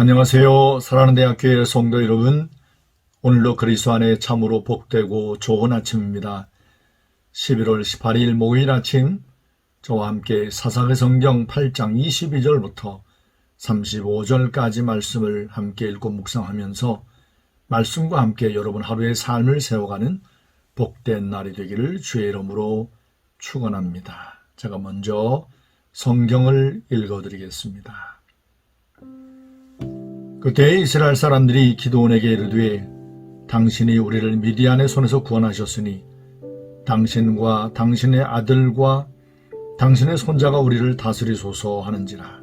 안녕하세요. 사랑하는 대학교의 성도 여러분, 오늘도 그리스도 안에 참으로 복되고 좋은 아침입니다. 11월 18일 목요일 아침 저와 함께 사사기 성경 8장 22절부터 35절까지 말씀을 함께 읽고 묵상하면서 말씀과 함께 여러분 하루의 삶을 세워가는 복된 날이 되기를 주의 이름으로 축원합니다. 제가 먼저 성경을 읽어드리겠습니다. 그때 이스라엘 사람들이 기드온에게 이르되 당신이 우리를 미디안의 손에서 구원하셨으니 당신과 당신의 아들과 당신의 손자가 우리를 다스리소서 하는지라.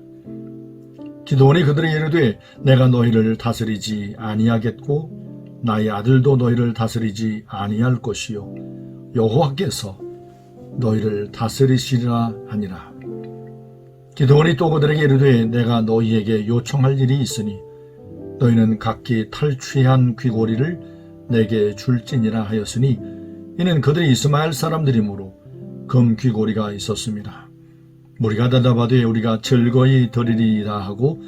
기드온이 그들에게 이르되 내가 너희를 다스리지 아니하겠고 나의 아들도 너희를 다스리지 아니할 것이요 여호와께서 너희를 다스리시리라 하니라. 기드온이 또 그들에게 이르되 내가 너희에게 요청할 일이 있으니 너희는 각기 탈취한 귀고리를 내게 줄지니라 하였으니 이는 그들이 이스마엘 사람들이므로 금 귀고리가 있었습니다. 무리가 대답하되 우리가 즐거이 드리리라 하고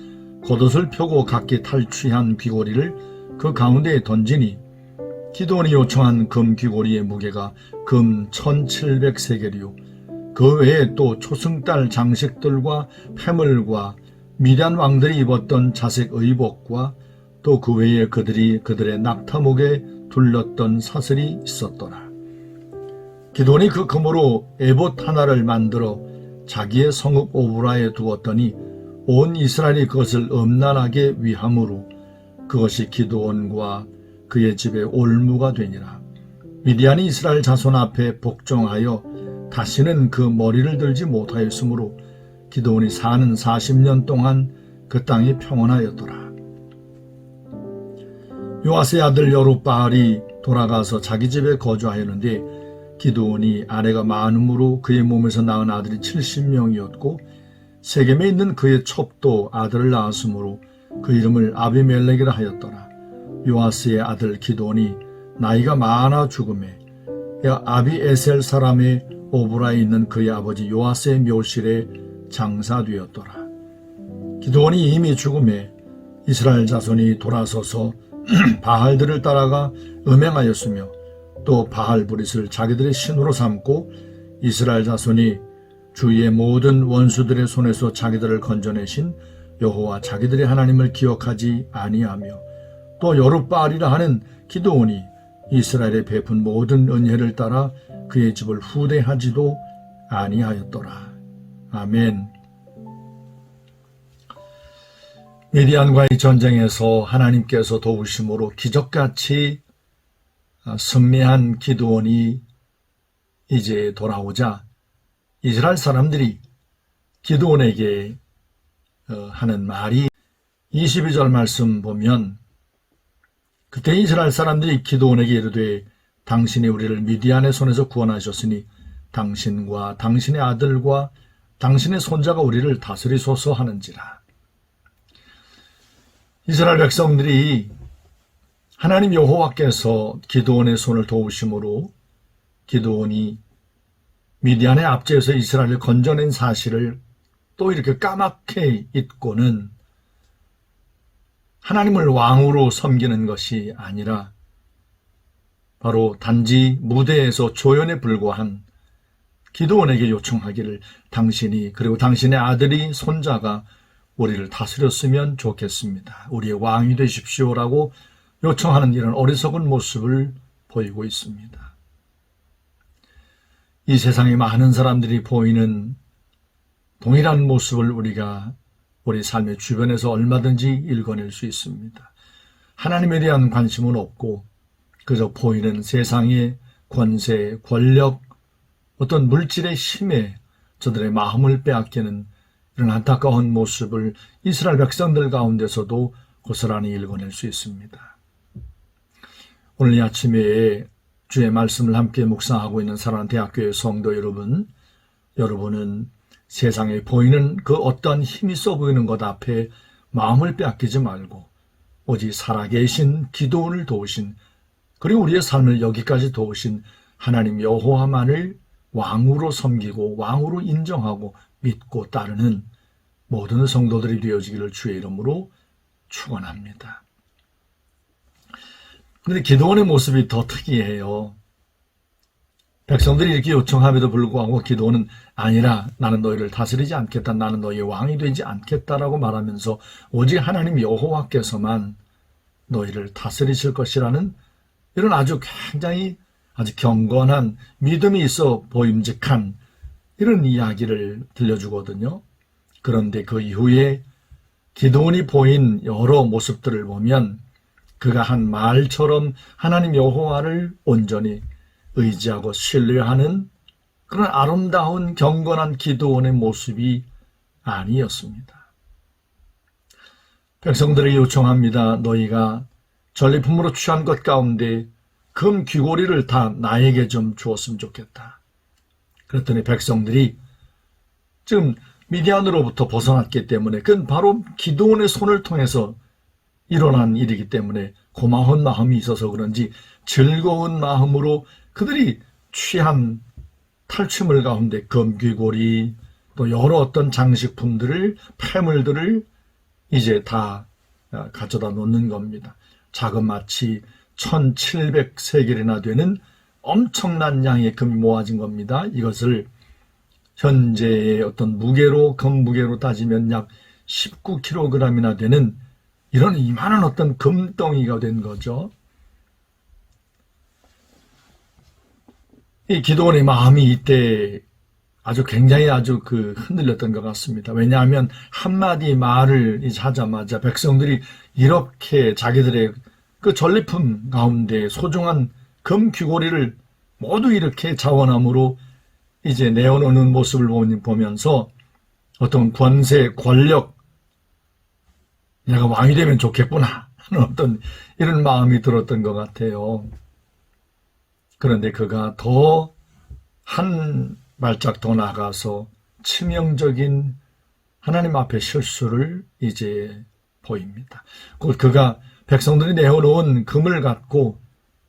겉옷을 펴고 각기 탈취한 귀고리를 그 가운데에 던지니 기드온이 요청한 금 귀고리의 무게가 금 1700세겔이요 그 외에 또 초승달 장식들과 패물과 미디안 왕들이 입었던 자색 의복과 또 그 외에 그들의 낙타목에 둘렀던 사슬이 있었더라. 기드온이 그 금으로 에봇 하나를 만들어 자기의 성읍 오브라에 두었더니 온 이스라엘이 그것을 음란하게 위함으로 그것이 기드온과 그의 집에 올무가 되니라. 미디안이 이스라엘 자손 앞에 복종하여 다시는 그 머리를 들지 못하였으므로 기드온이 사는 40년 동안 그 땅이 평온하였더라. 요아스의 아들 여룹바알이 돌아가서 자기 집에 거주하였는데 기드온이 아내가 많음으로 그의 몸에서 낳은 아들이 70명이었고 세겜에 있는 그의 첩도 아들을 낳았으므로 그 이름을 아비멜렉이라 하였더라. 요아스의 아들 기드온이 나이가 많아 죽음에 아비에셀 사람의 오브라에 있는 그의 아버지 요아스의 묘실에 장사되었더라. 기드온이 이미 죽음에 이스라엘 자손이 돌아서서 바알들을 따라가 음행하였으며 또 바알브릿을 자기들의 신으로 삼고 이스라엘 자손이 주위의 모든 원수들의 손에서 자기들을 건져내신 여호와 자기들의 하나님을 기억하지 아니하며 또 여룹바알이라 하는 기드온이 이스라엘에 베푼 모든 은혜를 따라 그의 집을 후대하지도 아니하였더라. 아멘. 미디안과의 전쟁에서 하나님께서 도우심으로 기적같이 승리한 기드온이 이제 돌아오자 이스라엘 사람들이 기드온에게 하는 말이 22절 말씀 보면 그때 이스라엘 사람들이 기드온에게 이르되 당신이 우리를 미디안의 손에서 구원하셨으니 당신과 당신의 아들과 당신의 손자가 우리를 다스리소서 하는지라. 이스라엘 백성들이 하나님 여호와께서 기드온의 손을 도우심으로 기드온이 미디안의 압제에서 이스라엘을 건져낸 사실을 또 이렇게 까맣게 잊고는 하나님을 왕으로 섬기는 것이 아니라 바로 단지 무대에서 조연에 불과한 기드온에게 요청하기를 당신이 그리고 당신의 아들이 손자가 우리를 다스렸으면 좋겠습니다. 우리의 왕이 되십시오라고 요청하는 이런 어리석은 모습을 보이고 있습니다. 이 세상에 많은 사람들이 보이는 동일한 모습을 우리가 우리 삶의 주변에서 얼마든지 읽어낼 수 있습니다. 하나님에 대한 관심은 없고 그저 보이는 세상의 권세, 권력, 어떤 물질의 힘에 저들의 마음을 빼앗기는 이런 안타까운 모습을 이스라엘 백성들 가운데서도 고스란히 읽어낼 수 있습니다. 오늘 이 아침에 주의 말씀을 함께 묵상하고 있는 사랑하는 대학교의 성도 여러분, 여러분은 세상에 보이는 그 어떠한 힘이 써 보이는 것 앞에 마음을 빼앗기지 말고 오직 살아계신 기드온을 도우신 그리고 우리의 삶을 여기까지 도우신 하나님 여호와만을 왕으로 섬기고 왕으로 인정하고 믿고 따르는 모든 성도들이 되어지기를 주의 이름으로 축원합니다. 그런데 기도원의 모습이 더 특이해요. 백성들이 이렇게 요청함에도 불구하고 기도원은 아니라 나는 너희를 다스리지 않겠다. 나는 너희의 왕이 되지 않겠다라고 말하면서 오직 하나님 여호와께서만 너희를 다스리실 것이라는 이런 아주 굉장히 아주 경건한 믿음이 있어 보임직한 이런 이야기를 들려주거든요. 그런데 그 이후에 기도원이 보인 여러 모습들을 보면 그가 한 말처럼 하나님 여호와를 온전히 의지하고 신뢰하는 그런 아름다운 경건한 기도원의 모습이 아니었습니다. 백성들에게 요청합니다. 너희가 전리품으로 취한 것 가운데 금 귀고리를 다 나에게 좀 주었으면 좋겠다. 그랬더니 백성들이 지금 미디안으로부터 벗어났기 때문에 그건 바로 기도원의 손을 통해서 일어난 일이기 때문에 고마운 마음이 있어서 그런지 즐거운 마음으로 그들이 취한 탈취물 가운데 금귀고리 또 여러 어떤 장식품들을 폐물들을 이제 다 가져다 놓는 겁니다. 자그마치 1700세겔이나 되는 엄청난 양의 금이 모아진 겁니다. 이것을 현재의 어떤 무게로 금무게로 따지면 약 19kg이나 되는 이런 이만한 어떤 금덩이가 된 거죠. 이 기도원의 마음이 이때 아주 굉장히 아주 흔들렸던 것 같습니다. 왜냐하면 한마디 말을 하자마자 백성들이 이렇게 자기들의 그 전리품 가운데 소중한 금 귀고리를 모두 이렇게 자원함으로 이제 내어놓는 모습을 보면서 어떤 권세, 권력, 내가 왕이 되면 좋겠구나 하는 어떤 이런 마음이 들었던 것 같아요. 그런데 그가 더 한 발짝 더 나가서 치명적인 하나님 앞에 실수를 이제 보입니다. 곧 그가 백성들이 내어놓은 금을 갖고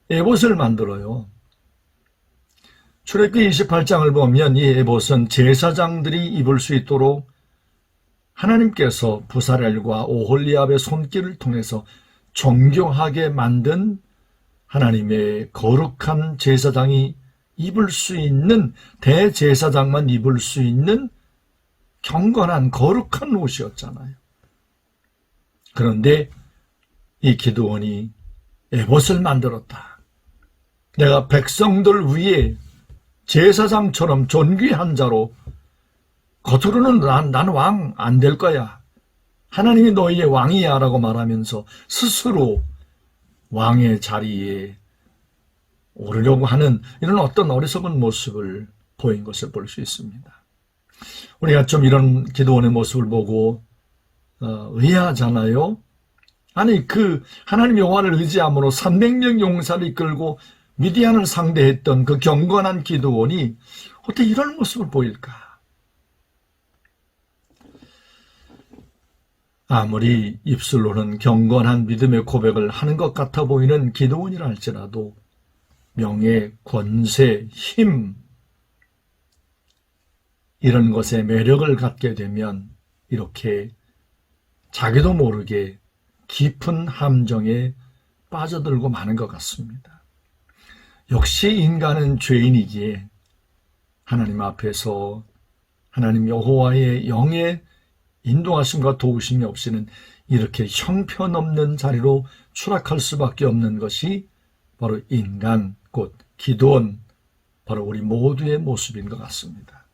에봇을 만들어요. 출애굽기 28장을 보면 이 에봇은 제사장들이 입을 수 있도록 하나님께서 부사렐과 오홀리압의 손길을 통해서 정교하게 만든 하나님의 거룩한 제사장이 입을 수 있는 대제사장만 입을 수 있는 경건한 거룩한 옷이었잖아요. 그런데 이 기드온이 에봇을 만들었다. 내가 백성들 위에 제사장처럼 존귀한 자로 겉으로는 난 왕 안 될 거야. 하나님이 너희의 왕이야 라고 말하면서 스스로 왕의 자리에 오르려고 하는 이런 어떤 어리석은 모습을 보인 것을 볼 수 있습니다. 우리가 좀 이런 기드온의 모습을 보고 의아하잖아요. 아니 하나님 여호와를 의지함으로 300명 용사를 이끌고 미디안을 상대했던 그 경건한 기드온이 어떻게 이런 모습을 보일까? 아무리 입술로는 경건한 믿음의 고백을 하는 것 같아 보이는 기드온이라 할지라도 명예, 권세, 힘 이런 것에 매력을 갖게 되면 이렇게 자기도 모르게 깊은 함정에 빠져들고 마는 것 같습니다. 역시 인간은 죄인이기에 하나님 앞에서 하나님 여호와의 영의 인도하심과 도우심이 없이는 이렇게 형편없는 자리로 추락할 수밖에 없는 것이 바로 인간, 곧 기드온, 바로 우리 모두의 모습인 것 같습니다.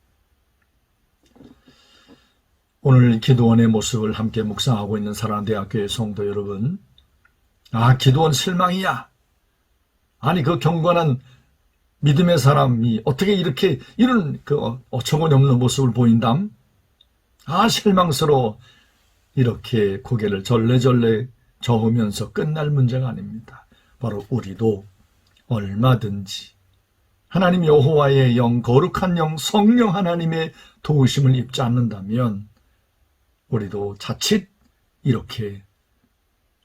오늘 기드온의 모습을 함께 묵상하고 있는 사랑대학교의 성도 여러분, 기드온 실망이야. 아니 그 경건한 믿음의 사람이 어떻게 이렇게 이런 어처구니 없는 모습을 보인담? 실망스러워. 이렇게 고개를 절레절레 저으면서 끝날 문제가 아닙니다. 바로 우리도 얼마든지 하나님 여호와의 영, 거룩한 영, 성령 하나님의 도우심을 입지 않는다면 우리도 자칫 이렇게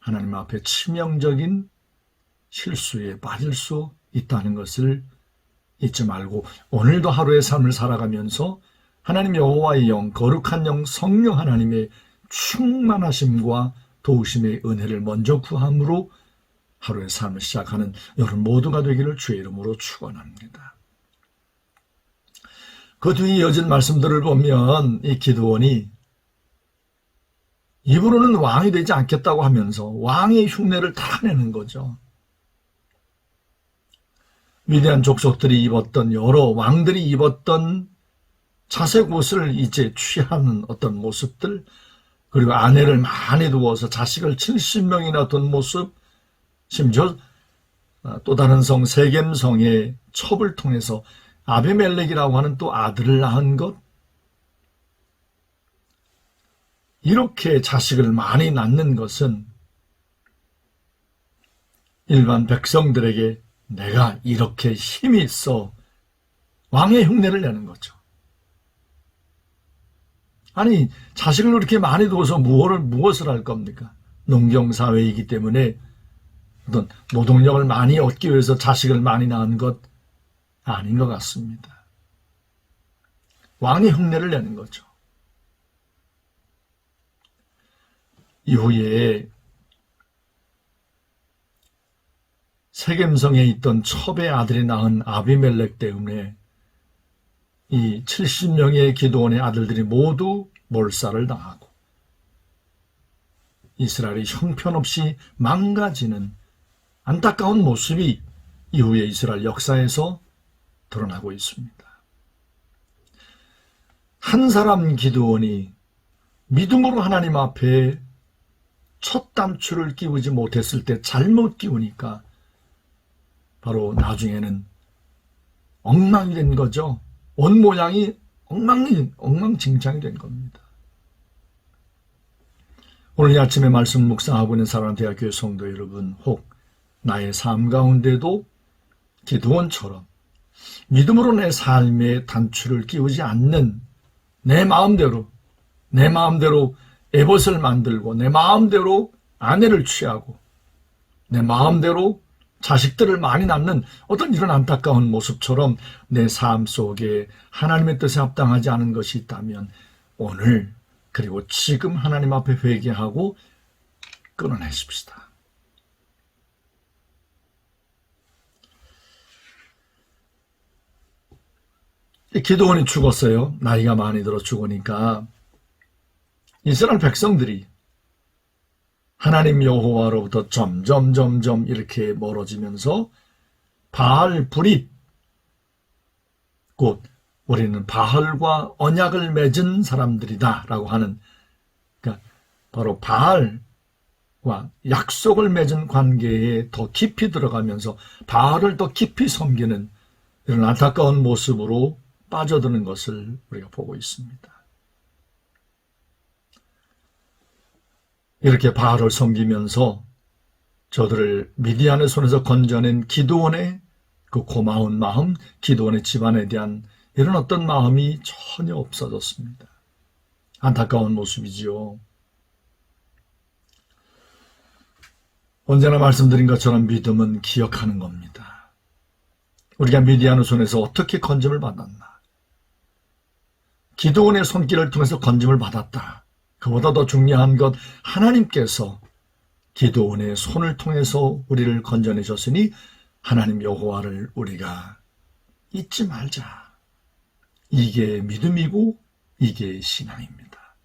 하나님 앞에 치명적인 실수에 빠질 수 있다는 것을 잊지 말고 오늘도 하루의 삶을 살아가면서 하나님 여호와의 영, 거룩한 영, 성령 하나님의 충만하심과 도우심의 은혜를 먼저 구함으로 하루의 삶을 시작하는 여러분 모두가 되기를 주의 이름으로 축원합니다. 그 뒤에 이어진 말씀들을 보면 이 기드온이 입으로는 왕이 되지 않겠다고 하면서 왕의 흉내를 다 내는 거죠. 위대한 족속들이 입었던, 여러 왕들이 입었던 자색 옷을 이제 취하는 어떤 모습들, 그리고 아내를 많이 두어서 자식을 70명이나 둔 모습, 심지어 또 다른 성 세겜성의 첩을 통해서 아비멜렉이라고 하는 또 아들을 낳은 것, 이렇게 자식을 많이 낳는 것은 일반 백성들에게 내가 이렇게 힘이 있어 왕의 흉내를 내는 거죠. 아니, 자식을 그렇게 많이 둬서 무엇을 할 겁니까? 농경사회이기 때문에 어떤 노동력을 많이 얻기 위해서 자식을 많이 낳은 것 아닌 것 같습니다. 왕의 흉내를 내는 거죠. 이후에 세겜성에 있던 첩의 아들이 낳은 아비멜렉 때문에 이 70명의 기드온의 아들들이 모두 몰살을 당하고 이스라엘이 형편없이 망가지는 안타까운 모습이 이후에 이스라엘 역사에서 드러나고 있습니다. 한 사람 기드온이 믿음으로 하나님 앞에 첫 단추를 끼우지 못했을 때 잘못 끼우니까 바로 나중에는 엉망이 된 거죠. 온 모양이 엉망진창이 된 겁니다. 오늘 이 아침에 말씀 묵상하고 있는 사랑대학교의 성도 여러분, 혹 나의 삶 가운데도 기드온처럼 믿음으로 내 삶의 단추를 끼우지 않는 내 마음대로 에봇을 만들고 내 마음대로 아내를 취하고 내 마음대로 자식들을 많이 낳는 어떤 이런 안타까운 모습처럼 내 삶 속에 하나님의 뜻에 합당하지 않은 것이 있다면 오늘 그리고 지금 하나님 앞에 회개하고 끊어내십시다. 기드온이 죽었어요. 나이가 많이 들어 죽으니까 이스라엘 백성들이 하나님 여호와로부터 점점 이렇게 멀어지면서 바알 브릿, 곧 우리는 바알과 언약을 맺은 사람들이다 라고 하는, 그러니까 바로 바알과 약속을 맺은 관계에 더 깊이 들어가면서 바알을 더 깊이 섬기는 이런 안타까운 모습으로 빠져드는 것을 우리가 보고 있습니다. 이렇게 바알을 섬기면서 저들을 미디안의 손에서 건져낸 기드온의 그 고마운 마음, 기드온의 집안에 대한 이런 어떤 마음이 전혀 없어졌습니다. 안타까운 모습이지요. 언제나 말씀드린 것처럼 믿음은 기억하는 겁니다. 우리가 미디안의 손에서 어떻게 건짐을 받았나? 기드온의 손길을 통해서 건짐을 받았다. 그보다 더 중요한 것, 하나님께서 기드온의 손을 통해서 우리를 건져내셨으니 하나님 여호와를 우리가 잊지 말자. 이게 믿음이고 이게 신앙입니다.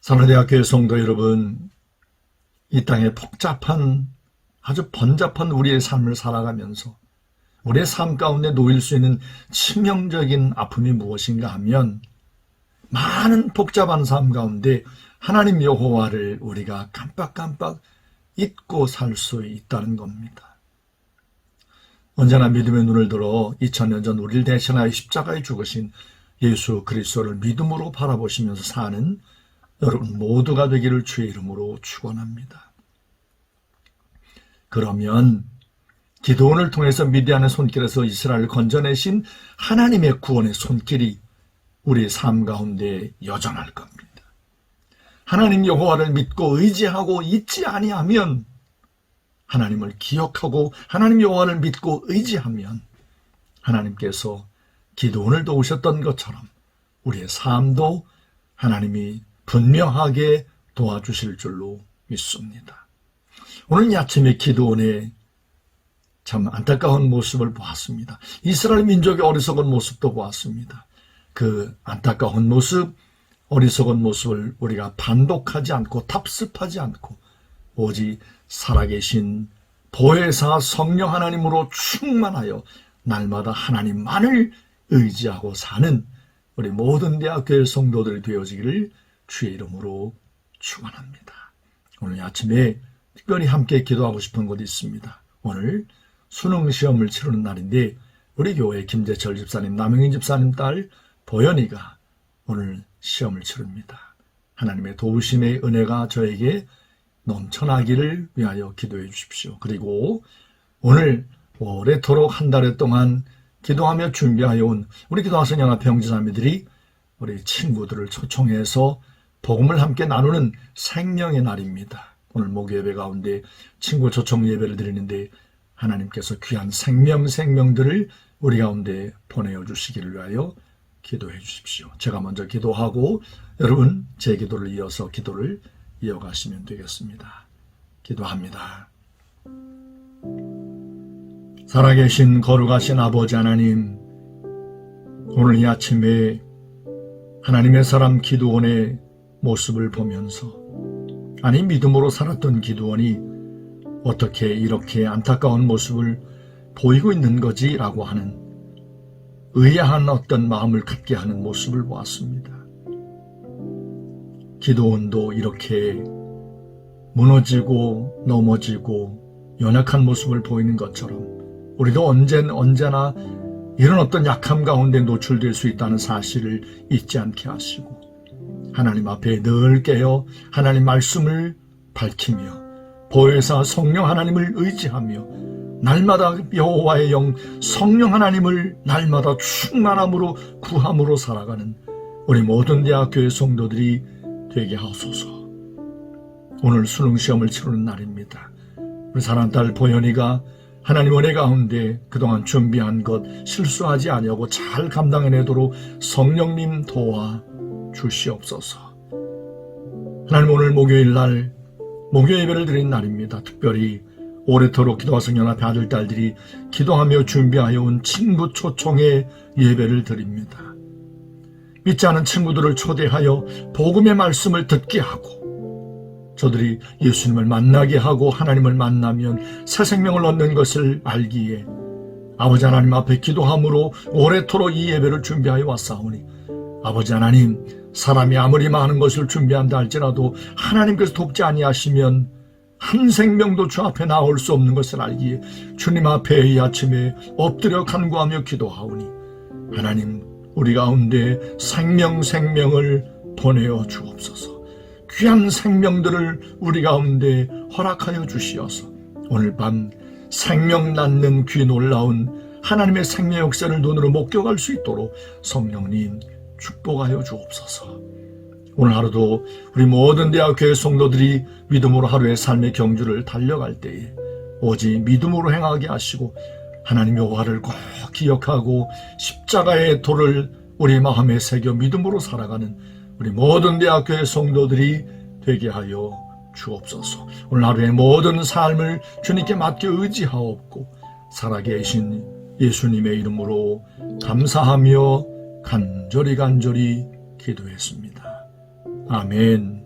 산하대학교의 성도 여러분, 이 땅에 복잡한, 아주 번잡한 우리의 삶을 살아가면서 우리의 삶 가운데 놓일 수 있는 치명적인 아픔이 무엇인가 하면 많은 복잡한 삶 가운데 하나님 여호와를 우리가 깜빡깜빡 잊고 살 수 있다는 겁니다. 언제나 믿음의 눈을 들어 2000년 전 우리를 대신하여 십자가에 죽으신 예수 그리스도를 믿음으로 바라보시면서 사는 여러분 모두가 되기를 주의 이름으로 축원합니다. 그러면 기드온을 통해서 미디안의 손길에서 이스라엘을 건져내신 하나님의 구원의 손길이 우리의 삶 가운데 여전할 겁니다. 하나님 여호와를 믿고 의지하고 잊지 아니하면, 하나님을 기억하고 하나님 여호와를 믿고 의지하면 하나님께서 기드온을 도우셨던 것처럼 우리의 삶도 하나님이 분명하게 도와주실 줄로 믿습니다. 오늘 이 아침에 기도원의 참 안타까운 모습을 보았습니다. 이스라엘 민족의 어리석은 모습도 보았습니다. 그 안타까운 모습, 어리석은 모습을 우리가 반독하지 않고 답습하지 않고 오직 살아계신 보혜사 성령 하나님으로 충만하여 날마다 하나님만을 의지하고 사는 우리 모든 대학교의 성도들이 되어지기를 주의 이름으로 축원합니다. 오늘 아침에 특별히 함께 기도하고 싶은 곳이 있습니다. 오늘 수능 시험을 치르는 날인데 우리 교회 김재철 집사님, 남영인 집사님 딸 보연이가 오늘 시험을 치릅니다. 하나님의 도우심의 은혜가 저에게 넘쳐나기를 위하여 기도해 주십시오. 그리고 오늘 오래도록 한 달 동안 기도하며 준비하여 온 우리 기도하신 연합회 형제자매들이 우리 친구들을 초청해서 복음을 함께 나누는 생명의 날입니다. 오늘 목요예배 가운데 친구 초청 예배를 드리는데 하나님께서 귀한 생명들을 우리 가운데 보내어 주시기를 위하여 기도해 주십시오. 제가 먼저 기도하고 여러분 제 기도를 이어서 기도를 이어가시면 되겠습니다. 기도합니다. 살아계신 거룩하신 아버지 하나님, 오늘 이 아침에 하나님의 사람 기도원의 모습을 보면서 아니 믿음으로 살았던 기도원이 어떻게 이렇게 안타까운 모습을 보이고 있는 거지? 라고 하는 의아한 어떤 마음을 갖게 하는 모습을 보았습니다. 기도원도 이렇게 무너지고 넘어지고 연약한 모습을 보이는 것처럼 우리도 언제나 이런 어떤 약함 가운데 노출될 수 있다는 사실을 잊지 않게 하시고 하나님 앞에 늘 깨어 하나님 말씀을 밝히며 보혜사 성령 하나님을 의지하며 날마다 여호와의 영 성령 하나님을 날마다 충만함으로 구함으로 살아가는 우리 모든 대학교의 성도들이 되게 하소서. 오늘 수능시험을 치르는 날입니다. 우리 사랑딸 보현이가 하나님 은혜 가운데 그동안 준비한 것 실수하지 아니하고 잘 감당해내도록 성령님 도와 주시옵소서. 하나님 오늘 목요일 날 목요 예배를 드린 날입니다. 특별히 오래도록 기도하성 연합회 아들 딸들이 기도하며 준비하여 온 친구 초청의 예배를 드립니다. 믿지 않은 친구들을 초대하여 복음의 말씀을 듣게 하고 저들이 예수님을 만나게 하고 하나님을 만나면 새 생명을 얻는 것을 알기에 아버지 하나님 앞에 기도함으로 오래도록 이 예배를 준비하여 왔사오니 아버지 하나님, 사람이 아무리 많은 것을 준비한다 할지라도 하나님께서 돕지 아니하시면 한 생명도 주 앞에 나올 수 없는 것을 알기에 주님 앞에 이 아침에 엎드려 간구하며 기도하오니 하나님 우리 가운데 생명을 보내어 주옵소서. 귀한 생명들을 우리 가운데 허락하여 주시어서 오늘 밤 생명 낳는 귀 놀라운 하나님의 생명 역사를 눈으로 목격할 수 있도록 성령님 축복하여 주옵소서. 오늘 하루도 우리 모든 대학교의 성도들이 믿음으로 하루의 삶의 경주를 달려갈 때에 오직 믿음으로 행하게 하시고 하나님 여호와를 꼭 기억하고 십자가의 도를 우리 마음에 새겨 믿음으로 살아가는 우리 모든 대학교의 성도들이 되게 하여 주옵소서. 오늘 하루의 모든 삶을 주님께 맡겨 의지하옵고 살아계신 예수님의 이름으로 감사하며 간절히 기도했습니다. 아멘.